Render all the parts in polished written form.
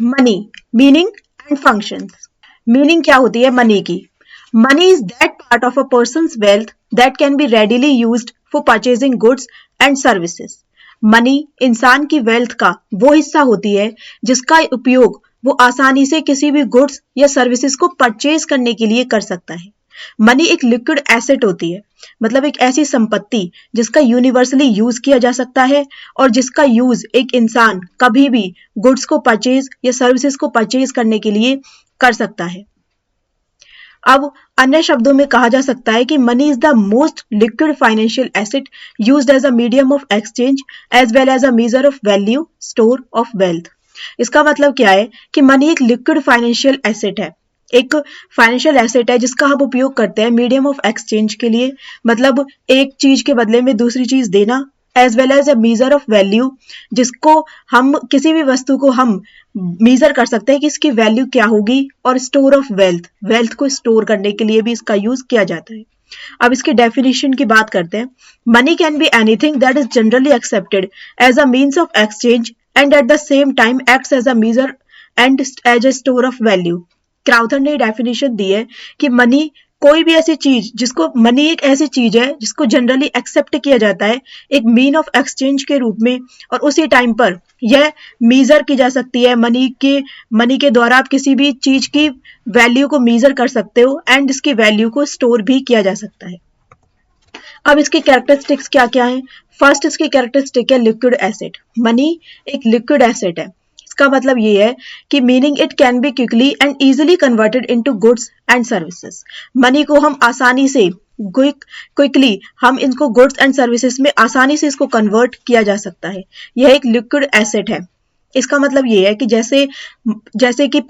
Money, meaning and functions. Meaning क्या होती है मनी की? Money is that part of a persons wealth that can be readily used for purchasing goods and services. Money इंसान की wealth का वो हिस्सा होती है जिसका उपयोग वो आसानी से किसी भी गुड्स या सर्विसेज को परचेज करने के लिए कर सकता है। मनी एक लिक्विड एसेट होती है, मतलब एक ऐसी संपत्ति जिसका यूनिवर्सली यूज किया जा सकता है और जिसका यूज एक इंसान कभी भी गुड्स को परचेज या सर्विसेज को परचेज करने के लिए कर सकता है। अब अन्य शब्दों में कहा जा सकता है कि money is the most liquid financial asset used as a medium of exchange as well as a measure of value, store of wealth. इसका मतलब क्या है कि मनी एक लिक्विड फाइनेंशियल एसेट है, एक फाइनेंशियल एसेट है जिसका हम उपयोग करते हैं मीडियम ऑफ एक्सचेंज के लिए, मतलब एक चीज के बदले में दूसरी चीज देना, as well as a measure of value, जिसको हम किसी भी वस्तु को हम मीजर कर सकते हैं कि इसकी वैल्यू क्या होगी, और स्टोर ऑफ वेल्थ, वेल्थ को स्टोर करने के लिए भी इसका यूज किया जाता है। अब इसकी डेफिनेशन की बात करते हैं। Money can be anything that is generally accepted as a means of exchange and at the same time acts as a measure and as a store of value. Crowther ने डेफिनेशन दी है कि money कोई भी ऐसी चीज जिसको, money एक ऐसी चीज है जिसको जनरली एक्सेप्ट किया जाता है एक मीन ऑफ एक्सचेंज के रूप में, और उसी टाइम पर यह मीजर की जा सकती है। मनी के द्वारा आप किसी भी चीज की वैल्यू को मीजर कर सकते हो एंड इसकी वैल्यू को स्टोर भी किया जा सकता है। अब इसकी कैरेक्टरिस्टिक्स क्या क्या है? फर्स्ट इसकी कैरेक्टरिस्टिक है लिक्विड एसेट। मनी एक लिक्विड एसेट है। इसका मतलब ये है कि meaning it can be quickly and easily converted into goods and services. Money को हम आसानी से क्विकली हम इनको गुड्स एंड सर्विसेज में आसानी से इसको कन्वर्ट किया जा सकता है। यह एक लिक्विड एसेट है। इसका मतलब ये है कि जैसे जैसे कि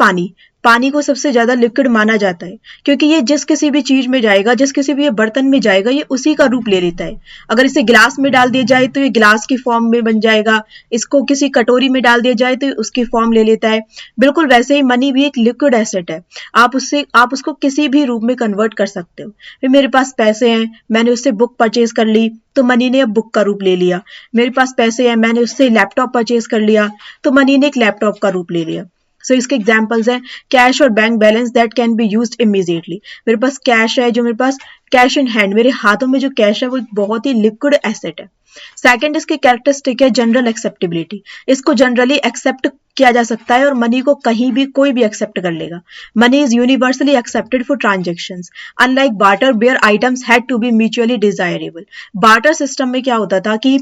पानी को सबसे ज्यादा लिक्विड माना जाता है क्योंकि ये जिस किसी भी चीज में जाएगा, जिस किसी भी बर्तन में जाएगा, ये उसी का रूप ले लेता है। अगर इसे गिलास में डाल दिया जाए तो ये गिलास की फॉर्म में बन जाएगा, इसको किसी कटोरी में डाल दिया जाए तो ये उसकी फॉर्म ले लेता है। बिल्कुल वैसे ही मनी भी एक लिक्विड एसेट है। आप उसको किसी भी रूप में कन्वर्ट कर सकते हो। फिर मेरे पास पैसे हैं, मैंने उससे बुक परचेज कर ली तो मनी ने अब बुक का रूप ले लिया। मेरे पास पैसे हैं, मैंने उससे लैपटॉप परचेज कर लिया तो मनी ने एक लैपटॉप का रूप ले लिया। सो इसके एग्जांपल्स हैं कैश और bank balance that can be used immediately. मेरे पास कैश है, जो मेरे पास कैश इन हैंड, मेरे हाथों में जो कैश है वो एक बहुत ही लिक्विड एसेट है। सेकंड इसकी कैरेक्टरिस्टिक है जनरल एक्सेप्टेबिलिटी। इसको जनरली एक्सेप्ट किया जा सकता है और मनी को कहीं भी कोई भी एक्सेप्ट कर लेगा। Money is universally accepted for transactions unlike barter where items had to be mutually desirable. Barter system में क्या होता था कि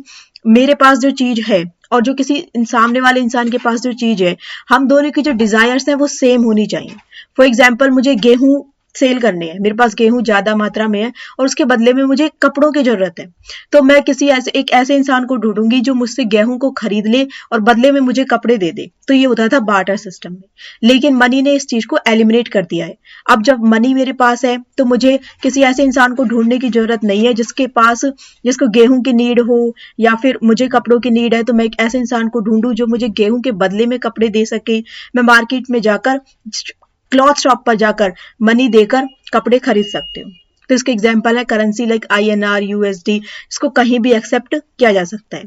मेरे पास जो चीज है और जो किसी सामने वाले इंसान के पास जो चीज है, हम दोनों की जो डिजायर्स हैं वो सेम होनी चाहिए। फॉर एग्जाम्पल मुझे गेहूं सेल करने हैं, मेरे पास गेहूं ज्यादा मात्रा में है और उसके बदले में मुझे कपड़ों की जरूरत है, तो मैं एक ऐसे इंसान को ढूंढूंगी जो मुझसे गेहूं को खरीद ले और बदले में मुझे कपड़े दे दे। तो ये होता था बार्टर सिस्टम में। लेकिन मनी ने इस चीज को एलिमिनेट कर दिया है। अब जब मनी मेरे पास है तो मुझे किसी ऐसे इंसान को ढूंढने की जरूरत नहीं है जिसको गेहूं की नीड हो या फिर मुझे कपड़ों की नीड है, तो मैं एक ऐसे इंसान को ढूंढूं जो मुझे गेहूं के बदले में कपड़े दे सके। मैं मार्केट में जाकर, क्लॉथ शॉप पर जाकर मनी देकर कपड़े खरीद सकते हो। तो इसके एग्जाम्पल है करेंसी लाइक INR, USD। इसको कहीं भी एक्सेप्ट किया जा सकता है।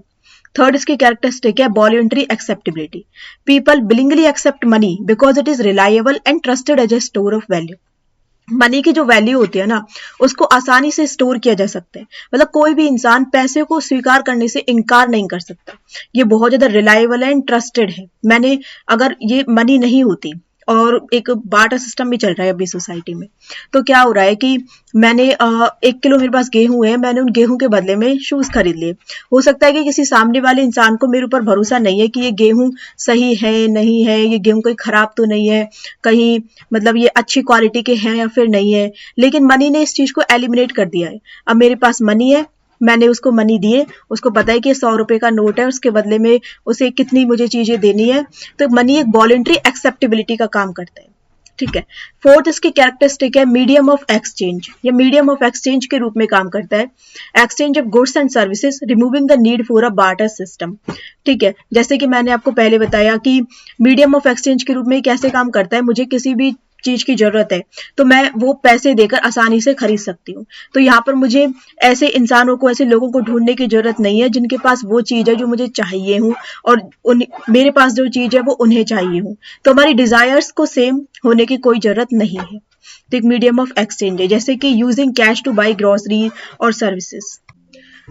थर्ड इसकी कैरेक्टरिस्टिक है voluntary acceptability. People willingly accept money because it is reliable and trusted as a store of value. Money की जो वैल्यू होती है ना, उसको आसानी से स्टोर किया जा सकता है। मतलब कोई भी इंसान पैसे को स्वीकार करने से इनकार नहीं कर सकता। ये बहुत ज्यादा रिलायबल एंड ट्रस्टेड है। अगर ये मनी नहीं होती, और एक बार्टर सिस्टम भी चल रहा है अभी सोसाइटी में, तो क्या हो रहा है कि मैंने 1 किलो मेरे पास गेहूं है, मैंने उन गेहूं के बदले में शूज खरीद लिए। हो सकता है कि किसी सामने वाले इंसान को मेरे ऊपर भरोसा नहीं है कि ये गेहूं सही है नहीं है, ये गेहूं कोई खराब तो नहीं है, कहीं मतलब ये अच्छी क्वालिटी के हैं या फिर नहीं है। लेकिन मनी ने इस चीज को एलिमिनेट कर दिया है। अब मेरे पास मनी है, मैंने उसको मनी दिए, उसको पता है कि 100 रुपए का नोट है, उसके बदले में उसे कितनी मुझे चीजें देनी है। तो मनी एक वॉलंटरी एक्सेप्टेबिलिटी का काम करता है। ठीक है। फोर्थ इसकी कैरेक्टरिस्टिक है मीडियम ऑफ एक्सचेंज। ये मीडियम ऑफ एक्सचेंज के रूप में काम करता है। Exchange of goods and services removing the need for a barter system. ठीक है, जैसे कि मैंने आपको पहले बताया कि मीडियम ऑफ एक्सचेंज के रूप में कैसे काम करता है। मुझे किसी भी चीज की जरूरत है तो मैं वो पैसे देकर आसानी से खरीद सकती हूँ। तो यहाँ पर मुझे ऐसे इंसानों को, ऐसे लोगों को ढूंढने की जरूरत नहीं है जिनके पास वो चीज है जो मुझे चाहिए हूँ और मेरे पास जो चीज है वो उन्हें चाहिए हूँ। तो हमारी डिजायर्स को सेम होने की कोई जरूरत नहीं है। तो एक मीडियम ऑफ एक्सचेंज है, जैसे कि using cash to buy grocery और services.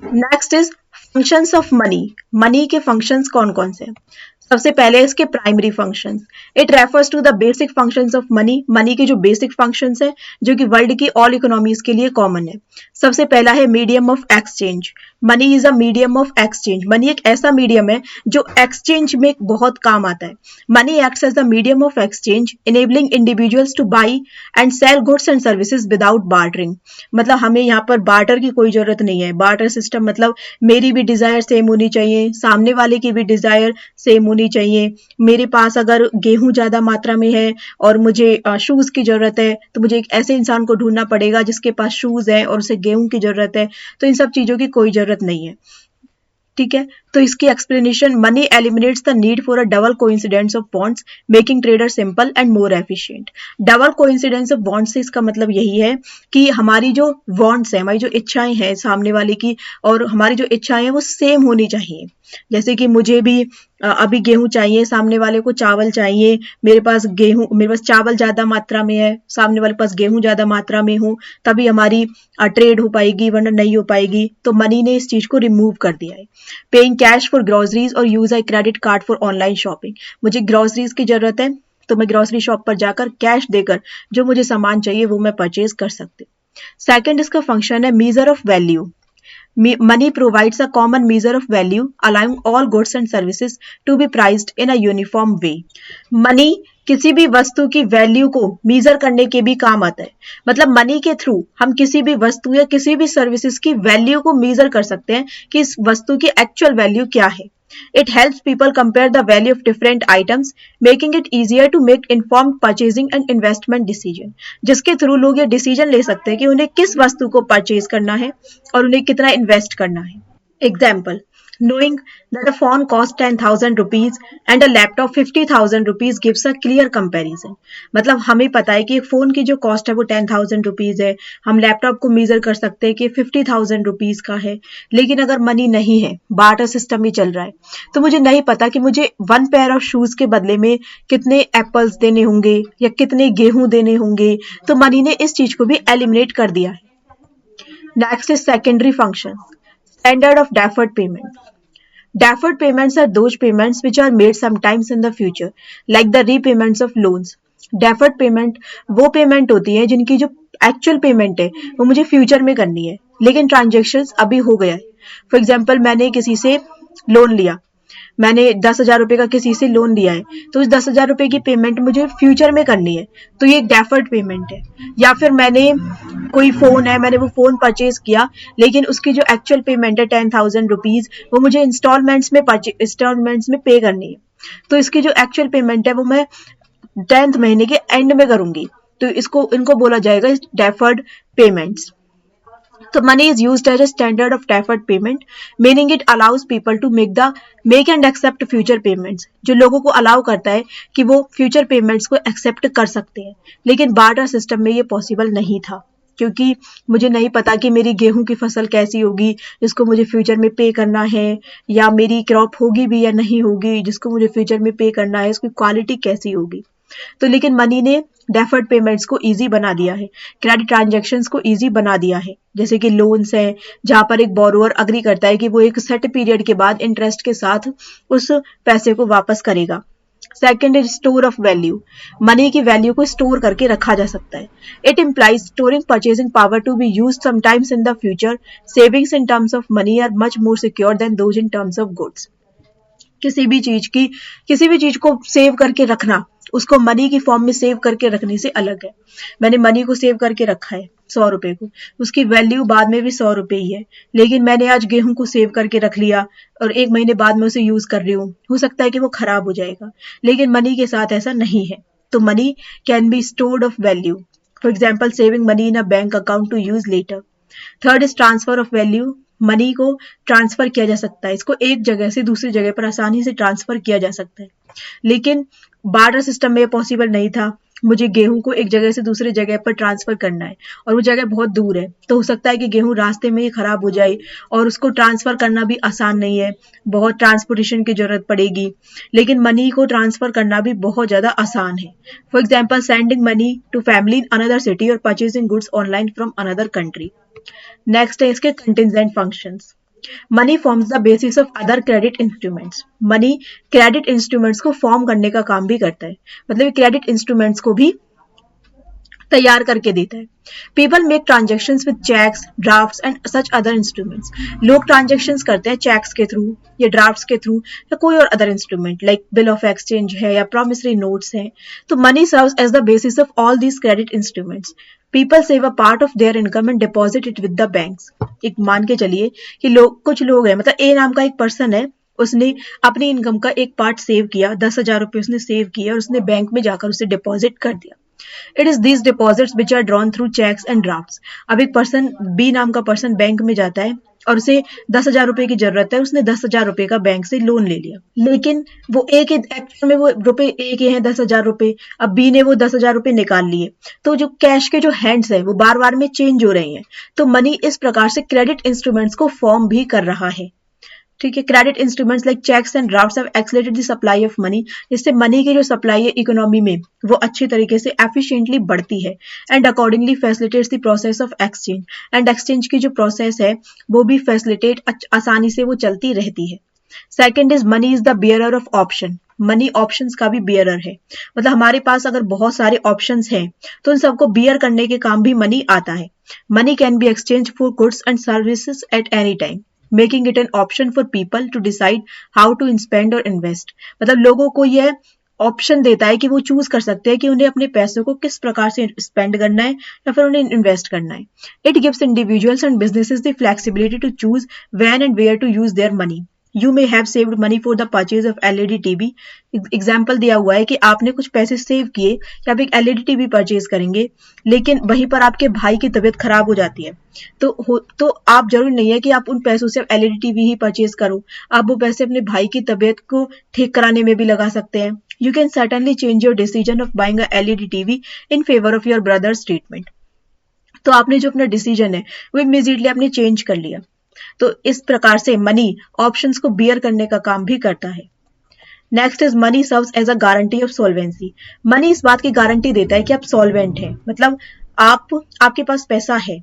Next is functions of money. Money के फंक्शंस कौन कौन से हैं? सबसे पहले इसके primary functions. It refers to the basic functions of money. Money के जो बेसिक फंक्शंस है जो कि वर्ल्ड की ऑल इकोनॉमीज के लिए कॉमन है। सबसे पहला है medium of exchange. Money is a medium of exchange. Money एक ऐसा मीडियम है जो एक्सचेंज में बहुत काम आता है। Money acts as the medium of exchange enabling individuals to buy and sell goods and services without bartering. मतलब हमें यहाँ पर बार्टर की कोई जरूरत नहीं है। बार्टर सिस्टम मतलब मेरी भी डिजायर सेम होनी चाहिए, सामने वाले की भी डिजायर सेम होनी चाहिए। मेरे पास अगर गेहूं ज्यादा मात्रा में है और मुझे शूज की जरूरत है तो मुझे एक ऐसे इंसान को ढूंढना पड़ेगा जिसके पास शूज है और उसे गेहूं की जरूरत है। तो इन सब चीजों की कोई जरूरत नहीं है। ठीक है, तो इसकी explanation, money eliminates the need for a double coincidence of bonds making trader simple and more efficient. Double coincidence of bonds से इसका मतलब यही है कि हमारी जो बॉन्ड्स है, हमारी जो इच्छाएं हैं सामने वाले की और हमारी जो इच्छाएं हैं वो सेम होनी चाहिए। जैसे कि मुझे भी अभी गेहूं चाहिए, सामने वाले को चावल चाहिए। मेरे पास चावल ज्यादा मात्रा में है, सामने वाले पास गेहूं ज्यादा मात्रा में हो, तभी हमारी ट्रेड हो पाएगी, वरना नहीं हो पाएगी। तो मनी ने इस चीज को रिमूव कर दिया है। पेइंग कैश फॉर ग्रोसरीज और use I credit card for online shopping. मुझे ग्रोसरीज की जरूरत है तो मैं ग्रोसरी शॉप पर जाकर कैश देकर जो मुझे सामान चाहिए वो मैं परचेज कर सकती हूँ। सेकंड इसका फंक्शन है measure of value. Money provides a common measure of value, allowing all goods and services to be priced in a uniform way. Money किसी भी वस्तु की वैल्यू को मीजर करने के भी काम आता है। मतलब मनी के थ्रू हम किसी भी वस्तु या किसी भी सर्विसेज की वैल्यू को मीजर कर सकते हैं कि इस वस्तु की एक्चुअल वैल्यू क्या है। It helps people compare the value of different items, making it easier to make informed purchasing and investment decision. जिसके थ्रू लोग ये डिसीजन ले सकते हैं कि उन्हें किस वस्तु को परचेज करना है और उन्हें कितना इन्वेस्ट करना है। Example, knowing that a phone costs 10,000 rupees and a laptop 50,000 rupees gives a clear comparison. मतलब हमें पता है कि एक फोन की जो कॉस्ट है वो 10,000 रुपीज है, हम लैपटॉप को मेजर कर सकते हैं कि 50,000 रुपीज का है। लेकिन अगर मनी नहीं है, बार्टर सिस्टम ही चल रहा है, तो मुझे नहीं पता कि मुझे 1 पेयर ऑफ शूज के बदले में कितने एप्पल्स देने होंगे या कितने गेहूं देने होंगे। तो मनी ने इस चीज को भी एलिमिनेट कर दिया है। Next is secondary function, standard of deferred payment. Deferred payments are those payments which are made sometimes in the future, like the repayments of loans. Deferred payment वो पेमेंट होती है जिनकी जो एक्चुअल पेमेंट है वो मुझे फ्यूचर में करनी है, लेकिन ट्रांजेक्शन अभी हो गया है। फॉर एग्जाम्पल, मैंने किसी से लोन लिया, मैंने 10,000 रुपए का किसी से लोन लिया है, तो उस 10,000 रुपए की पेमेंट मुझे फ्यूचर में करनी है, तो ये एक डेफर्ड पेमेंट है। या फिर मैंने कोई फोन है, मैंने वो फोन परचेज किया, लेकिन उसकी जो एक्चुअल पेमेंट है 10,000 रुपीज, वो मुझे इंस्टॉलमेंट्स में पे करनी है। तो इसकी जो एक्चुअल पेमेंट है वो मैं 10th महीने के एंड में करूंगी, तो इनको बोला जाएगा deferred payments. So money is used as a standard of deferred payment, meaning it allows people to make and accept future payments. जो लोगों को अलाउ करता है कि वो फ्यूचर पेमेंट्स को एक्सेप्ट कर सकते हैं। लेकिन बार्टर सिस्टम में ये पॉसिबल नहीं था, क्योंकि मुझे नहीं पता कि मेरी गेहूं की फसल कैसी होगी जिसको मुझे फ्यूचर में पे करना है, या मेरी क्रॉप होगी भी या नहीं होगी जिसको मुझे फ्यूचर में पे करना है, उसकी क्वालिटी कैसी होगी। तो लेकिन मनी ने डेफर्ड पेमेंट्स को इजी बना दिया है, क्रेडिट ट्रांजैक्शंस को इजी बना दिया है। जैसे कि लोन्स है, जहां पर एक बोरोअर अग्री करता है कि वो एक सेट पीरियड के बाद इंटरेस्ट के साथ उस पैसे को वापस करेगा। Second is store of value. Money की वैल्यू को स्टोर करके रखा जा सकता है। It implies storing purchasing power to be used sometimes in the future. Savings in terms of money are much more secure than those in terms of goods. किसी भी चीज को सेव करके रखना, उसको मनी की फॉर्म में सेव करके रखने से अलग है। मैंने मनी को सेव करके रखा है 100 रुपए को, उसकी वैल्यू बाद में भी 100 रुपए ही है। लेकिन मैंने आज गेहूं को सेव करके रख लिया और 1 महीने बाद में उसे यूज कर रही हूँ, हो सकता है कि वो खराब हो जाएगा। लेकिन मनी के साथ ऐसा नहीं है। तो money can be stored of value, for example saving money in a bank account to use later. Third is transfer of value. Money को ट्रांसफर किया जा सकता है, इसको एक जगह से दूसरी जगह पर आसानी से ट्रांसफर किया जा सकता है। लेकिन बार्टर सिस्टम में पॉसिबल नहीं था, मुझे गेहूं को एक जगह से दूसरी जगह पर ट्रांसफर करना है और वो जगह बहुत दूर है, तो हो सकता है कि गेहूं रास्ते में ही खराब हो जाए और उसको ट्रांसफर करना भी आसान नहीं है, बहुत ट्रांसपोर्टेशन की जरूरत पड़ेगी। लेकिन मनी को ट्रांसफर करना भी बहुत ज्यादा आसान है। For example sending money to family in another city और purchasing goods online from another country. Next है इसके contingent functions. Money forms the basis of other credit instruments. Money credit instruments को फॉर्म करने का काम भी करता है, मतलब क्रेडिट इंस्ट्रूमेंट्स को भी तैयार करके देता है। People make transaction with cheques, draft and such other instruments. लोग ट्रांजेक्शन करते हैं चेक्स के थ्रू या ड्राफ्ट के थ्रू या कोई और other instrument like bill of exchange है या प्रोमिसरी नोट्स हैं। तो money serves as the basis of all these credit instruments. People save a part of their income and deposit it with the banks. एक मान के चलिए कि कुछ लोग हैं, मतलब ए नाम का एक पर्सन है, उसने अपनी इनकम का एक पार्ट सेव किया, 10,000 रुपए उसने सेव किया और उसने बैंक में जाकर उसे डिपॉजिट कर दिया। It is these deposits which are drawn through cheques and drafts. अब एक पर्सन बी नाम का पर्सन बैंक में जाता है और उसे 10,000 रुपए की जरूरत है, उसने 10,000 रुपए का बैंक से लोन ले लिया, लेकिन वो एक एक्चुअल में वो रुपए एक ही है 10,000 रुपए। अब बी ने वो 10,000 रुपए निकाल लिए, तो जो कैश के जो हैंड्स है वो बार बार में चेंज हो रहे हैं। तो मनी इस प्रकार से क्रेडिट इंस्ट्रूमेंट्स को फॉर्म भी कर रहा है। ठीक है, credit instruments like cheques and drafts have accelerated the supply of money. इससे मनी की जो सप्लाई है इकोनॉमी में वो अच्छी तरीके से एफिशिएंटली बढ़ती है and accordingly facilitates the process of exchange. And exchange की जो प्रोसेस है वो भी फैसिलिटेट आसानी से वो चलती रहती है। Second is money is the bearer of option. Money options का भी बियरर है, मतलब हमारे पास अगर बहुत सारे ऑप्शंस हैं तो उन सबको बियर करने के काम भी मनी आता है। Money can be exchange for goods and services at any time, making it an option for people to decide how to spend और इन्वेस्ट। मतलब लोगों को यह ऑप्शन देता है कि वो चूज कर सकते हैं कि उन्हें अपने पैसों को किस प्रकार से स्पेंड करना है या फिर उन्हें इन्वेस्ट करना है। It gives individuals and businesses the flexibility to choose when and where to use their money. You may have saved money for the purchase of LED TV. Example दिया हुआ है कि आपने कुछ पैसे सेव किए कि आप एक एलईडी टीवी परचेज करेंगे, लेकिन वहीं पर आपके भाई की तबीयत खराब हो जाती है, तो आप जरूरी नहीं है कि आप उन पैसों से एलईडी टीवी ही परचेज करो, आप वो पैसे अपने भाई की तबीयत को ठीक कराने में भी लगा सकते हैं। You can certainly change your decision of buying a LED TV in favour of your brothers treatment. तो आपने जो अपना डिसीजन है वो इमीडिएटली आपने चेंज कर लिया। तो इस प्रकार से मनी ऑप्शंस को बियर करने का काम भी करता है। Next is money serves as a guarantee of solvency. Money इस बात की गारंटी देता है कि आप सॉल्वेंट हैं, मतलब आपके पास पैसा है,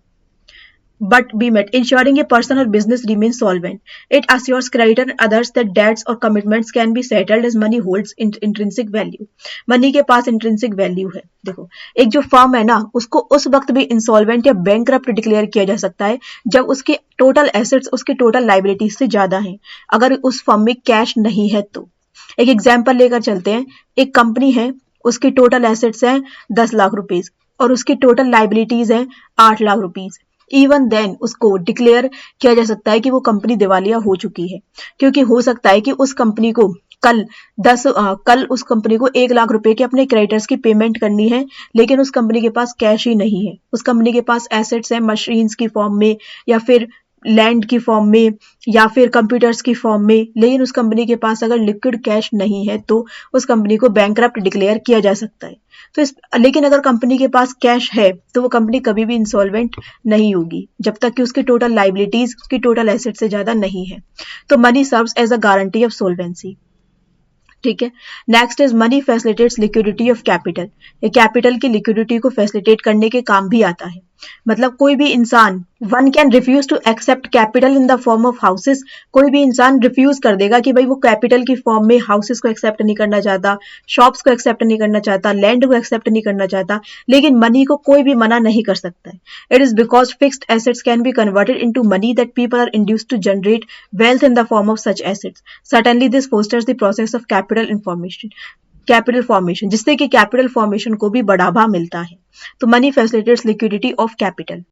but be met, ensuring a person or business remains solvent. It assures creditor and others that debts or commitments can be settled as money holds intrinsic value. Money के पास इंट्रिंसिक वैल्यू है। देखो, एक जो फर्म है ना, उसको उस वक्त भी इंसॉल्वेंट या बैंकरप्ट डिक्लेयर किया जा सकता है जब उसके टोटल एसेट्स उसके टोटल लाइबिलिटीज से ज्यादा हैं, अगर उस फर्म में कैश नहीं है तो। एक एग्जाम्पल लेकर चलते हैं, एक कंपनी है, उसके टोटल एसेट्स हैं 10 लाख रुपीज और उसकी टोटल लाइबिलिटीज है 8 लाख रुपीज। इवन देन उसको डिक्लेयर किया जा सकता है कि वो कंपनी दिवालिया हो चुकी है, क्योंकि हो सकता है कि उस कंपनी को कल उस कंपनी को 1 लाख रुपए के अपने क्रेडिटर्स की पेमेंट करनी है, लेकिन उस कंपनी के पास कैश ही नहीं है। उस कंपनी के पास एसेट्स हैं मशीन्स की फॉर्म में या फिर लैंड की फॉर्म में या फिर कंप्यूटर्स की फॉर्म में, लेकिन उस कंपनी के पास अगर लिक्विड कैश नहीं है तो उस कंपनी को बैंकरप्ट डिक्लेयर किया जा सकता है। लेकिन अगर कंपनी के पास कैश है तो वो कंपनी कभी भी इंसॉल्वेंट नहीं होगी जब तक कि उसकी टोटल लाइबिलिटीज उसकी टोटल एसेट से ज्यादा नहीं है। तो money serves as a guarantee of solvency. ठीक है, next is money facilitates liquidity of capital. ये कैपिटल की लिक्विडिटी को फैसिलिटेट करने के काम भी आता है। मतलब कोई भी इंसान, one can refuse to accept capital in the form of houses. कोई भी इंसान रिफ्यूज कर देगा कि भाई वो कैपिटल की फॉर्म में हाउसेस को एक्सेप्ट नहीं करना चाहता, शॉप्स को एक्सेप्ट नहीं करना चाहता, लैंड को एक्सेप्ट नहीं करना चाहता, लेकिन मनी को कोई भी मना नहीं कर सकता है। It is because fixed assets can be converted into money that people are induced to generate wealth in the form of such assets. Certainly this fosters the process of capital formation, जिससे कि capital formation को भी बढ़ावा मिलता है। तो money facilitates liquidity of capital.